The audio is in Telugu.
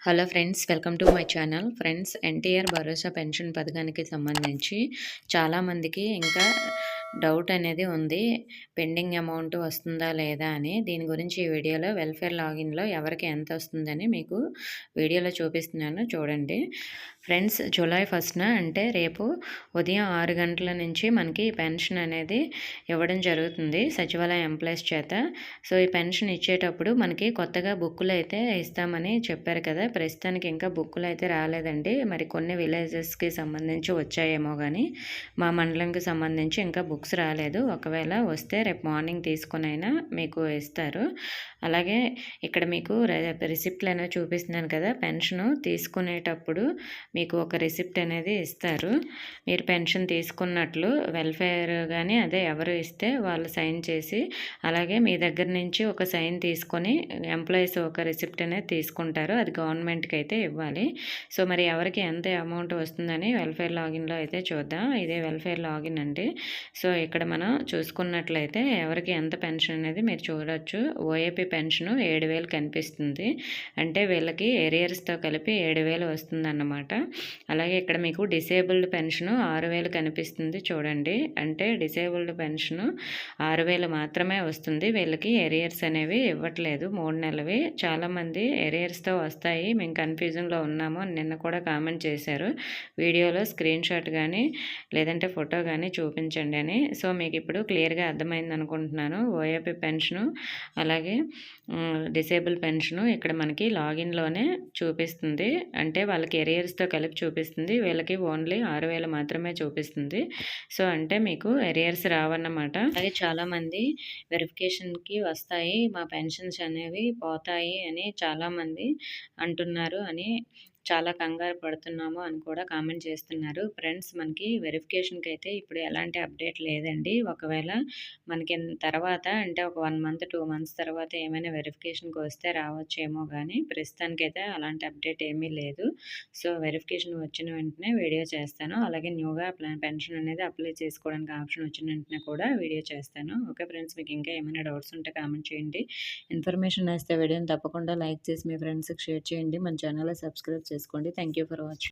Hello friends, welcome to my channel. Friends, NTR Bharosa pension పథకానికి సంబంధించి చాలామందికి ఇంకా డౌట్ అనేది ఉంది. పెండింగ్ అమౌంట్ వస్తుందా లేదా అని. దీని గురించి ఈ వీడియోలో వెల్ఫేర్ లాగిన్‌లో ఎవరికి ఎంత వస్తుందని మీకు వీడియోలో చూపిస్తున్నాను చూడండి. ఫ్రెండ్స్, జూలై 1న అంటే రేపు ఉదయం 6 గంటల నుంచి మనకి పెన్షన్ అనేది ఇవ్వడం జరుగుతుంది సచివాలయ ఎంప్లాయీస్ చేత. సో, ఈ పెన్షన్ ఇచ్చేటప్పుడు మనకి కొత్తగా బుక్కులు అయితే ఇస్తామని చెప్పారు కదా! ప్రస్తుతానికి ఇంకా బుక్కులు అయితే రాలేదండి. మరి కొన్ని విలేజెస్‌కి సంబంధించి వచ్చాయేమో గానీ, మా మండలంకి సంబంధించి ఇంకా బుక్స్ రాలేదు. ఒకవేళ వస్తే రేపు మార్నింగ్ తీసుకొనైనా మీకు ఇస్తారు. అలాగే ఇక్కడ మీకు రిసిప్ట్‌లు అనేవి చూపిస్తున్నాను కదా! పెన్షను తీసుకునేటప్పుడు మీకు ఒక రిసిప్ట్ అనేది ఇస్తారు. మీరు పెన్షన్ తీసుకున్నట్లు వెల్ఫేర్ గానీ అదే ఎవరు ఇస్తే వాళ్ళు సైన్ చేసి, అలాగే మీ దగ్గర నుంచి ఒక సైన్ తీసుకొని ఎంప్లాయీస్ ఒక రిసిప్ట్ అనేది తీసుకుంటారు. అది గవర్నమెంట్‌కి అయితే ఇవ్వాలి. సో, మరి ఎవరికి ఎంత అమౌంట్ వస్తుందని వెల్ఫేర్ లాగిన్‌లో అయితే చూద్దాం. ఇదే వెల్ఫేర్ లాగిన్ అండి. సో, ఇక్కడ మనం చూసుకున్నట్లయితే ఎవరికి ఎంత పెన్షన్ అనేది మీరు చూడొచ్చు. ఓఏపీ పెన్షను 7,000 కనిపిస్తుంది. అంటే వీళ్ళకి ఏరియర్స్‌తో కలిపి 7,000 వస్తుందన్నమాట. అలాగే ఇక్కడ మీకు డిసేబుల్డ్ పెన్షను 6,000 కనిపిస్తుంది చూడండి. అంటే డిసేబుల్డ్ పెన్షను 6,000 మాత్రమే వస్తుంది. వీళ్ళకి ఏరియర్స్ అనేవి ఇవ్వట్లేదు 3 నెలలవి. చాలామంది ఏరియర్స్‌తో వస్తాయి, మేము కన్‌ఫ్యూజన్‌లో ఉన్నాము అని నిన్న కూడా కామెంట్ చేశారు. వీడియోలో స్క్రీన్ షాట్ గానీ లేదంటే ఫోటో గానీ చూపించండి అని. సో, మీకు ఇప్పుడు క్లియర్‌గా అర్థమైంది అనుకుంటున్నాను. ఓఏపీ పెన్షను అలాగే డిసేబుల్ పెన్షను ఇక్కడ మనకి లాగిన్‌లోనే చూపిస్తుంది. అంటే వాళ్ళకి ఎరియర్స్‌తో కలిపి చూపిస్తుంది. వీళ్ళకి ఓన్లీ 6,000 మాత్రమే చూపిస్తుంది. సో, అంటే మీకు ఎరియర్స్ రావన్నమాట. అలాగే చాలామంది వెరిఫికేషన్‌కి వస్తాయి, మా పెన్షన్స్ అనేవి పోతాయి అని చాలామంది అంటున్నారు అని చాలా కంగారు పడుతున్నాము అని కూడా కామెంట్ చేస్తున్నారు. ఫ్రెండ్స్, మనకి వెరిఫికేషన్‌కి అయితే ఇప్పుడు ఎలాంటి అప్డేట్ లేదండి. ఒకవేళ మనకి తర్వాత అంటే ఒక 1 మంత్, 2 మంత్స్ తర్వాత ఏమైనా వెరిఫికేషన్‌కి వస్తే రావచ్చేమో గానీ, ప్రస్తుతానికైతే అలాంటి అప్డేట్ ఏమీ లేదు. సో, వెరిఫికేషన్ వచ్చిన వెంటనే వీడియో చేస్తాను. అలాగే న్యూగా పెన్షన్ అనేది అప్లై చేసుకోవడానికి ఆప్షన్ వచ్చిన వెంటనే కూడా వీడియో చేస్తాను. ఓకే ఫ్రెండ్స్, మీకు ఇంకా ఏమైనా డౌట్స్ ఉంటే కామెంట్ చేయండి. ఇన్ఫర్మేషన్ నచ్చితే వీడియోని తప్పకుండా లైక్ చేసి మీ ఫ్రెండ్స్‌కి షేర్ చేయండి. మన ఛానల్‌ని సబ్స్క్రైబ్ చేసుకోండి. Thank you for watching.